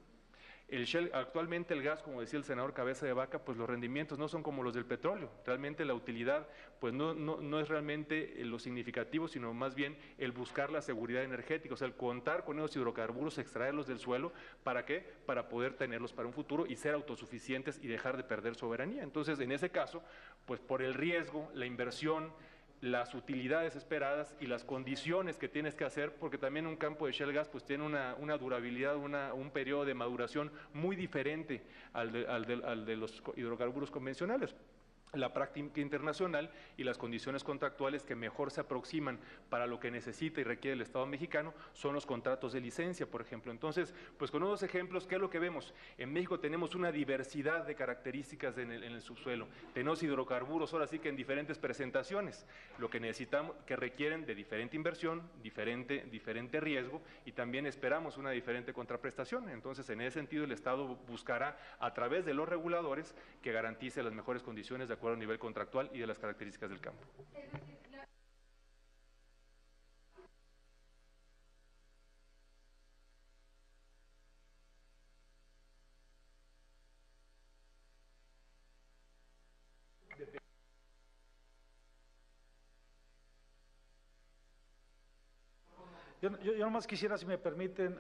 actualmente el gas, como decía el senador Cabeza de Vaca, pues los rendimientos no son como los del petróleo. Realmente la utilidad pues no es realmente lo significativo, sino más bien el buscar la seguridad energética, o sea, el contar con esos hidrocarburos, extraerlos del suelo. ¿Para qué? Para poder tenerlos para un futuro y ser autosuficientes y dejar de perder soberanía. Entonces, en ese caso, pues por el riesgo, la inversión, las utilidades esperadas y las condiciones que tienes que hacer, porque también un campo de shale gas pues tiene una durabilidad, un periodo de maduración muy diferente al de los hidrocarburos convencionales. La práctica internacional y las condiciones contractuales que mejor se aproximan para lo que necesita y requiere el Estado mexicano son los contratos de licencia, por ejemplo. Entonces, pues con unos ejemplos, ¿qué es lo que vemos? En México tenemos una diversidad de características en el subsuelo. Tenemos hidrocarburos, ahora sí que en diferentes presentaciones, lo que necesitamos, que requieren de diferente inversión, diferente riesgo y también esperamos una diferente contraprestación. Entonces, en ese sentido, el Estado buscará a través de los reguladores que garantice las mejores condiciones de acuerdo a nivel contractual y de las características del campo. Yo nomás quisiera, si me permiten,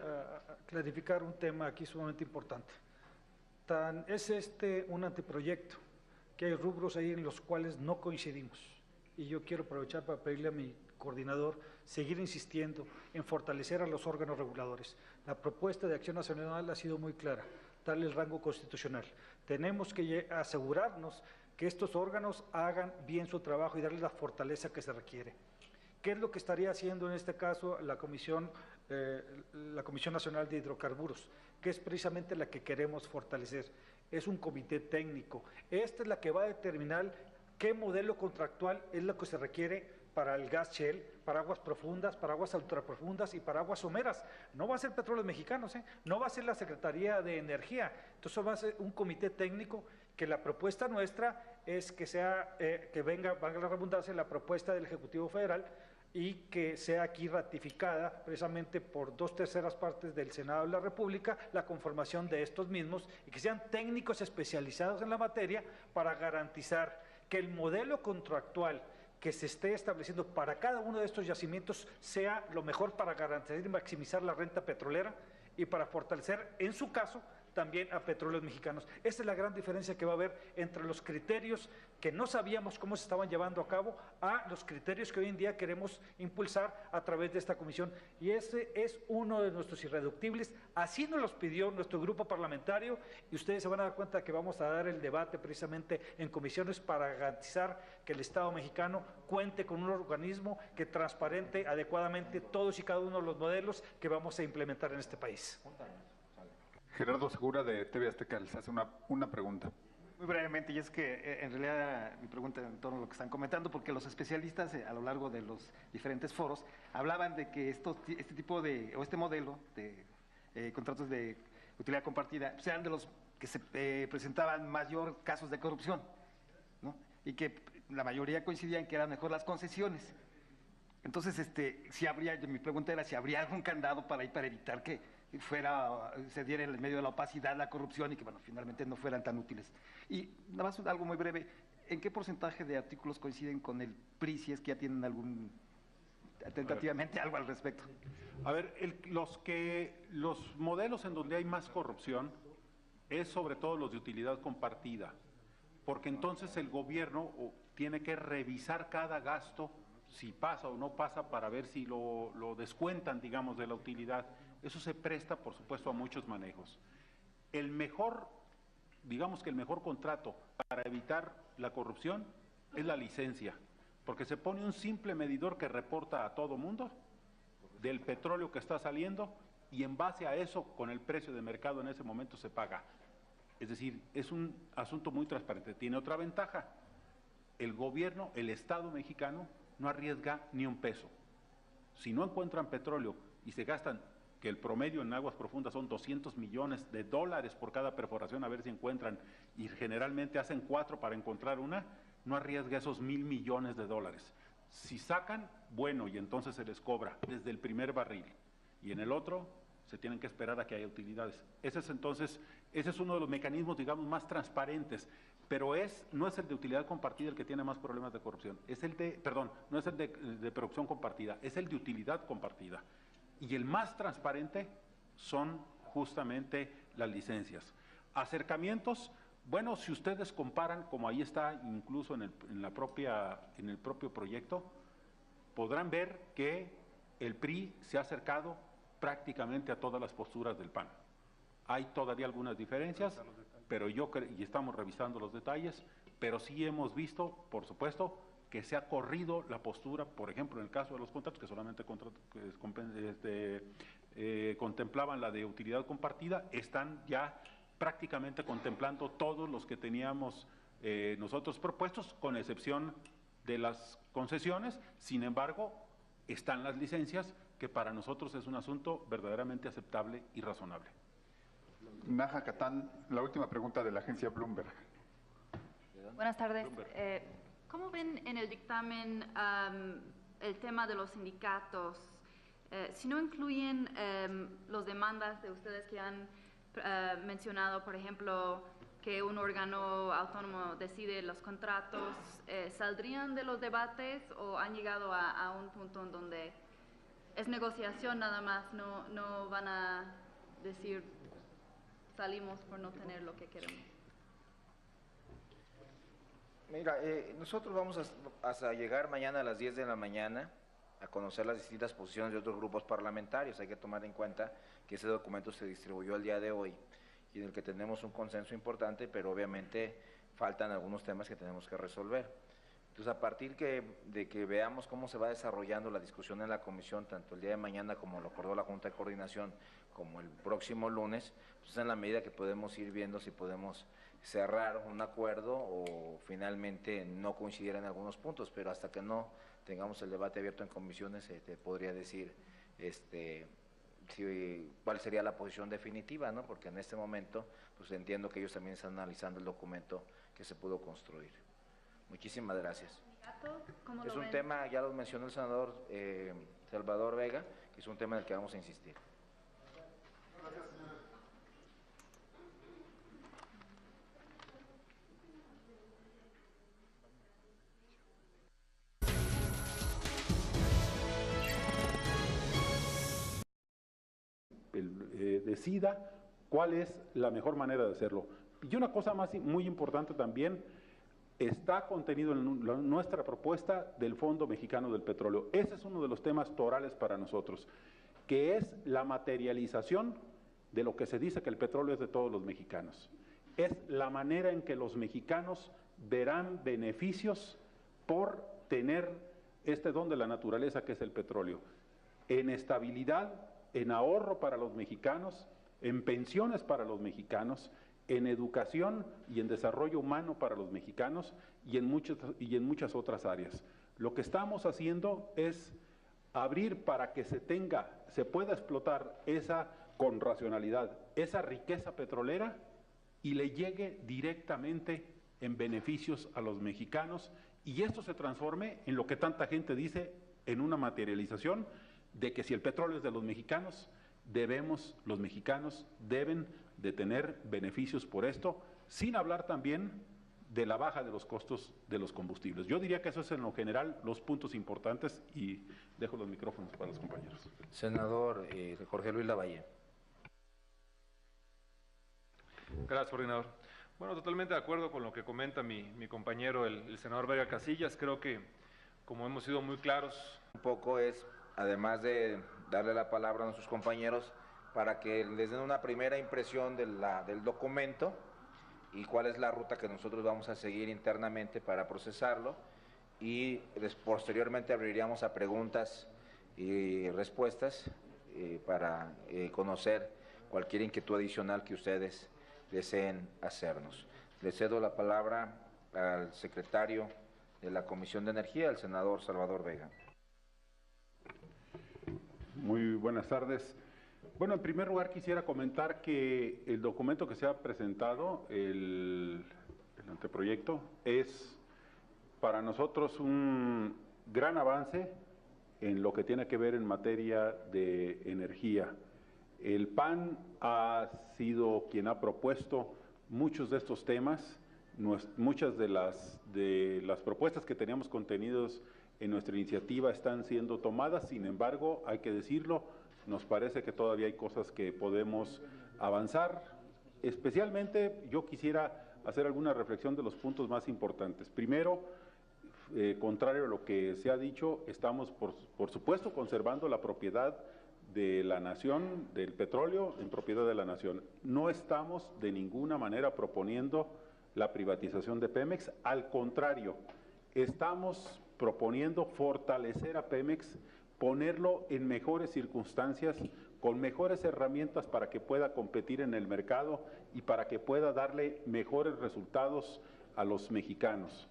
clarificar un tema aquí sumamente importante. Es un anteproyecto, que hay rubros ahí en los cuales no coincidimos. Y yo quiero aprovechar para pedirle a mi coordinador seguir insistiendo en fortalecer a los órganos reguladores. La propuesta de Acción Nacional ha sido muy clara, darle el rango constitucional. Tenemos que asegurarnos que estos órganos hagan bien su trabajo y darles la fortaleza que se requiere. ¿Qué es lo que estaría haciendo en este caso la Comisión Nacional de Hidrocarburos? Que es precisamente la que queremos fortalecer. Es un comité técnico. Esta es la que va a determinar qué modelo contractual es lo que se requiere para el gas shale, para aguas profundas, para aguas ultraprofundas y para aguas someras. No va a ser Petróleos Mexicanos, no va a ser la Secretaría de Energía. Entonces va a ser un comité técnico que la propuesta nuestra es que sea, que venga, valga la redundancia, la propuesta del Ejecutivo Federal y que sea aquí ratificada precisamente por 2/3 partes del Senado de la República la conformación de estos mismos y que sean técnicos especializados en la materia para garantizar que el modelo contractual que se esté estableciendo para cada uno de estos yacimientos sea lo mejor para garantizar y maximizar la renta petrolera y para fortalecer, en su caso, también a Petróleos Mexicanos. Esa es la gran diferencia que va a haber entre los criterios que no sabíamos cómo se estaban llevando a cabo a los criterios que hoy en día queremos impulsar a través de esta comisión. Y ese es uno de nuestros irreductibles. Así nos los pidió nuestro grupo parlamentario y ustedes se van a dar cuenta que vamos a dar el debate precisamente en comisiones para garantizar que el Estado mexicano cuente con un organismo que transparente adecuadamente todos y cada uno de los modelos que vamos a implementar en este país. Gerardo Segura de TV Azteca les hace una pregunta. Muy brevemente, y es que en realidad mi pregunta en torno a lo que están comentando, porque los especialistas a lo largo de los diferentes foros hablaban de que este tipo de, o este modelo de contratos de utilidad compartida sean de los que se presentaban mayor casos de corrupción, ¿no? Y que la mayoría coincidían que eran mejor las concesiones. Entonces, si habría, mi pregunta era si habría algún candado para evitar que se diera en el medio de la opacidad, la corrupción y que, bueno, finalmente no fueran tan útiles. Y nada más algo muy breve, ¿en qué porcentaje de artículos coinciden con el PRI, si es que ya tienen tentativamente algo al respecto? A ver, los modelos en donde hay más corrupción es sobre todo los de utilidad compartida, porque entonces el gobierno tiene que revisar cada gasto, si pasa o no pasa, para ver si lo descuentan, digamos, de la utilidad. Eso se presta, por supuesto, a muchos manejos. Digamos que el mejor contrato para evitar la corrupción es la licencia, porque se pone un simple medidor que reporta a todo mundo del petróleo que está saliendo y en base a eso, con el precio de mercado en ese momento se paga. Es decir, es un asunto muy transparente. Tiene otra ventaja. El gobierno, el Estado mexicano, no arriesga ni un peso. Si no encuentran petróleo y se gastan, que el promedio en aguas profundas son $200 millones por cada perforación, a ver si encuentran, y generalmente hacen 4 para encontrar una, no arriesga esos $1,000 millones. Si sacan, bueno, y entonces se les cobra desde el primer barril, y en el otro se tienen que esperar a que haya utilidades. Ese es uno de los mecanismos, digamos, más transparentes, pero no es el de utilidad compartida el que tiene más problemas de corrupción, no es el de producción compartida, es el de utilidad compartida. Y el más transparente son justamente las licencias. Acercamientos, bueno, si ustedes comparan, como ahí está incluso en el propio proyecto, podrán ver que el PRI se ha acercado prácticamente a todas las posturas del PAN. Hay todavía algunas diferencias, pero y estamos revisando los detalles, pero sí hemos visto, por supuesto, que se ha corrido la postura, por ejemplo, en el caso de los contratos, que solamente contemplaban la de utilidad compartida, están ya prácticamente contemplando todos los que teníamos nosotros propuestos, con excepción de las concesiones. Sin embargo, están las licencias, que para nosotros es un asunto verdaderamente aceptable y razonable. Naja Catán, la última pregunta de la agencia Bloomberg. Buenas tardes. ¿Cómo ven en el dictamen el tema de los sindicatos? Si no incluyen las demandas de ustedes que han mencionado, por ejemplo, que un órgano autónomo decide los contratos, ¿saldrían de los debates o han llegado a un punto en donde es negociación nada más, no van a decir salimos por no tener lo que queremos? Mira, nosotros vamos a llegar mañana a las 10 de la mañana a conocer las distintas posiciones de otros grupos parlamentarios. Hay que tomar en cuenta que ese documento se distribuyó el día de hoy y en el que tenemos un consenso importante, pero obviamente faltan algunos temas que tenemos que resolver. Entonces, a partir de que veamos cómo se va desarrollando la discusión en la comisión, tanto el día de mañana como lo acordó la Junta de Coordinación, como el próximo lunes, pues en la medida que podemos ir viendo si podemos cerrar un acuerdo o finalmente no coincidir en algunos puntos, pero hasta que no tengamos el debate abierto en comisiones, te podría decir cuál sería la posición definitiva, ¿no? Porque en este momento, pues entiendo que ellos también están analizando el documento que se pudo construir. Muchísimas gracias. ¿Cómo Es lo un ven? tema, ya lo mencionó el senador Salvador Vega, que es un tema en el que vamos a insistir. Decida cuál es la mejor manera de hacerlo. Y una cosa más muy importante también, está contenido en nuestra propuesta del Fondo Mexicano del Petróleo. Ese es uno de los temas torales para nosotros, que es la materialización de lo que se dice que el petróleo es de todos los mexicanos. Es la manera en que los mexicanos verán beneficios por tener este don de la naturaleza que es el petróleo, en estabilidad, en ahorro para los mexicanos, en pensiones para los mexicanos, en educación y en desarrollo humano para los mexicanos y en muchas otras áreas. Lo que estamos haciendo es abrir para que se pueda explotar con racionalidad esa riqueza petrolera y le llegue directamente en beneficios a los mexicanos y esto se transforme en lo que tanta gente dice, en una materialización de que si el petróleo es de los mexicanos, los mexicanos deben de tener beneficios por esto, sin hablar también de la baja de los costos de los combustibles. Yo diría que eso es en lo general los puntos importantes y dejo los micrófonos para los compañeros. Senador Jorge Luis Lavalle. Gracias, coordinador. Bueno, totalmente de acuerdo con lo que comenta mi compañero, el senador Vega Casillas. Creo que, como hemos sido muy claros, un poco es, además de darle la palabra a nuestros compañeros, para que les den una primera impresión del documento y cuál es la ruta que nosotros vamos a seguir internamente para procesarlo y posteriormente abriríamos a preguntas y respuestas para conocer cualquier inquietud adicional que ustedes deseen hacernos. Le cedo la palabra al secretario de la Comisión de Energía, el senador Salvador Vega. Muy buenas tardes. Bueno, en primer lugar quisiera comentar que el documento que se ha presentado, el anteproyecto, es para nosotros un gran avance en lo que tiene que ver en materia de energía. El PAN ha sido quien ha propuesto muchos de estos temas, muchas de las propuestas que teníamos contenidos en nuestra iniciativa están siendo tomadas, sin embargo, hay que decirlo, nos parece que todavía hay cosas que podemos avanzar. Especialmente yo quisiera hacer alguna reflexión de los puntos más importantes. Primero, contrario a lo que se ha dicho, estamos por supuesto conservando la propiedad de la nación, del petróleo en propiedad de la nación. No estamos de ninguna manera proponiendo la privatización de Pemex, al contrario, estamos proponiendo fortalecer a Pemex, ponerlo en mejores circunstancias, con mejores herramientas para que pueda competir en el mercado y para que pueda darle mejores resultados a los mexicanos.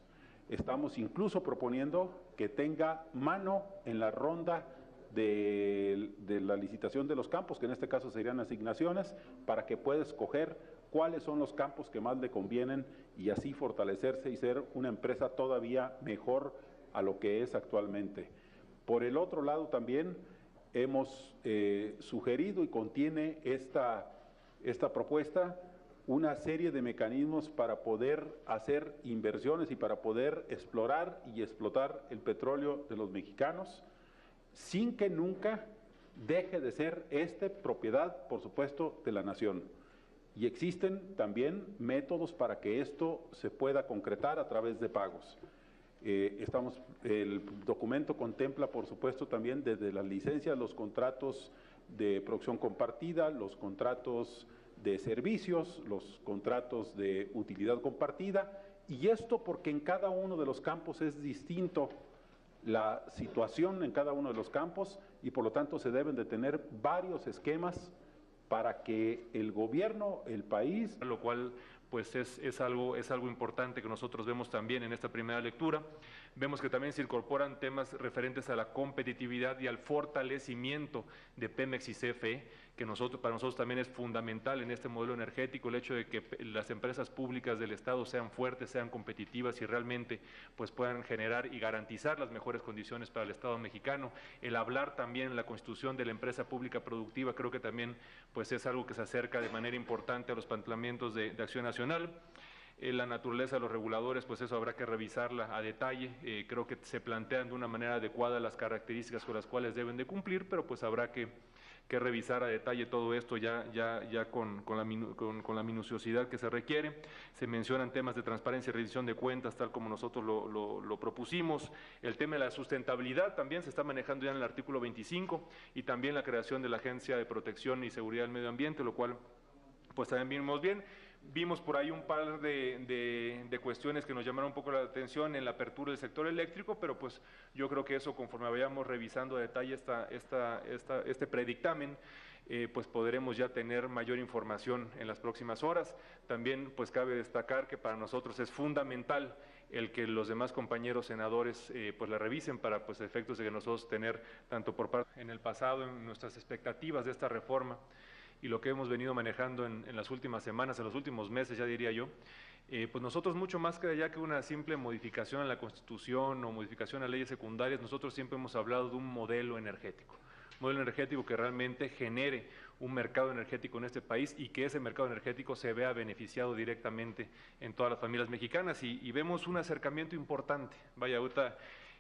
Estamos incluso proponiendo que tenga mano en la ronda de la licitación de los campos, que en este caso serían asignaciones, para que pueda escoger cuáles son los campos que más le convienen y así fortalecerse y ser una empresa todavía mejor a lo que es actualmente. Por el otro lado también hemos sugerido y contiene esta propuesta una serie de mecanismos para poder hacer inversiones y para poder explorar y explotar el petróleo de los mexicanos, sin que nunca deje de ser propiedad, por supuesto, de la nación. Y existen también métodos para que esto se pueda concretar a través de pagos. El documento contempla, por supuesto, también desde las licencias, los contratos de producción compartida, los contratos de servicios, los contratos de utilidad compartida, y esto porque en cada uno de los campos es distinto la situación en cada uno de los campos y por lo tanto se deben de tener varios esquemas para que el gobierno, el país… Lo cual pues es algo importante que nosotros vemos también en esta primera lectura. Vemos que también se incorporan temas referentes a la competitividad y al fortalecimiento de Pemex y CFE, que para nosotros también es fundamental en este modelo energético, el hecho de que las empresas públicas del Estado sean fuertes, sean competitivas y realmente pues puedan generar y garantizar las mejores condiciones para el Estado mexicano. El hablar también en la constitución de la empresa pública productiva, creo que también pues es algo que se acerca de manera importante a los planteamientos de Acción Nacional. La naturaleza de los reguladores, pues eso habrá que revisarla a detalle. Creo que se plantean de una manera adecuada las características con las cuales deben de cumplir, pero pues habrá que revisar a detalle todo esto ya con la minuciosidad que se requiere. Se mencionan temas de transparencia y rendición de cuentas, tal como nosotros lo propusimos. El tema de la sustentabilidad también se está manejando ya en el artículo 25 y también la creación de la Agencia de Protección y Seguridad del Medio Ambiente, lo cual pues también vimos bien. Vimos por ahí un par de cuestiones que nos llamaron un poco la atención en la apertura del sector eléctrico, pero pues yo creo que eso, conforme vayamos revisando a detalle este predictamen, pues podremos ya tener mayor información en las próximas horas. También pues cabe destacar que para nosotros es fundamental el que los demás compañeros senadores pues la revisen para pues efectos de que nosotros tener tanto por parte en el pasado, en nuestras expectativas de esta reforma, y lo que hemos venido manejando en las últimas semanas, en los últimos meses, ya diría yo, pues nosotros mucho más que allá que una simple modificación a la Constitución o modificación a leyes secundarias, nosotros siempre hemos hablado de un modelo energético que realmente genere un mercado energético en este país y que ese mercado energético se vea beneficiado directamente en todas las familias mexicanas y vemos un acercamiento importante. Vaya, ahorita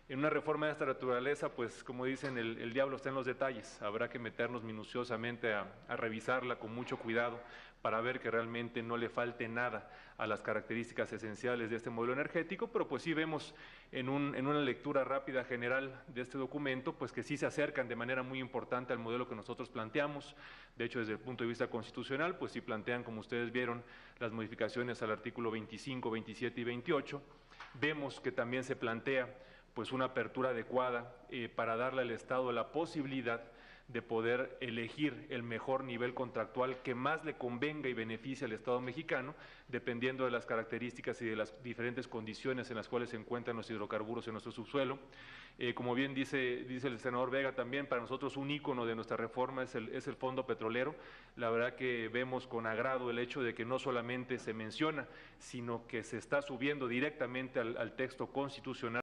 en una reforma de esta naturaleza, pues como dicen, el diablo está en los detalles. Habrá que meternos minuciosamente a revisarla con mucho cuidado para ver que realmente no le falte nada a las características esenciales de este modelo energético, pero pues sí vemos en una lectura rápida general de este documento, pues que sí se acercan de manera muy importante al modelo que nosotros planteamos. De hecho, desde el punto de vista constitucional, pues sí plantean, como ustedes vieron, las modificaciones al artículo 25, 27 y 28. Vemos que también se plantea pues una apertura adecuada para darle al Estado la posibilidad de poder elegir el mejor nivel contractual que más le convenga y beneficie al Estado mexicano, dependiendo de las características y de las diferentes condiciones en las cuales se encuentran los hidrocarburos en nuestro subsuelo. Como bien dice el senador Vega, también para nosotros un ícono de nuestra reforma es el Fondo Petrolero. La verdad que vemos con agrado el hecho de que no solamente se menciona, sino que se está subiendo directamente al texto constitucional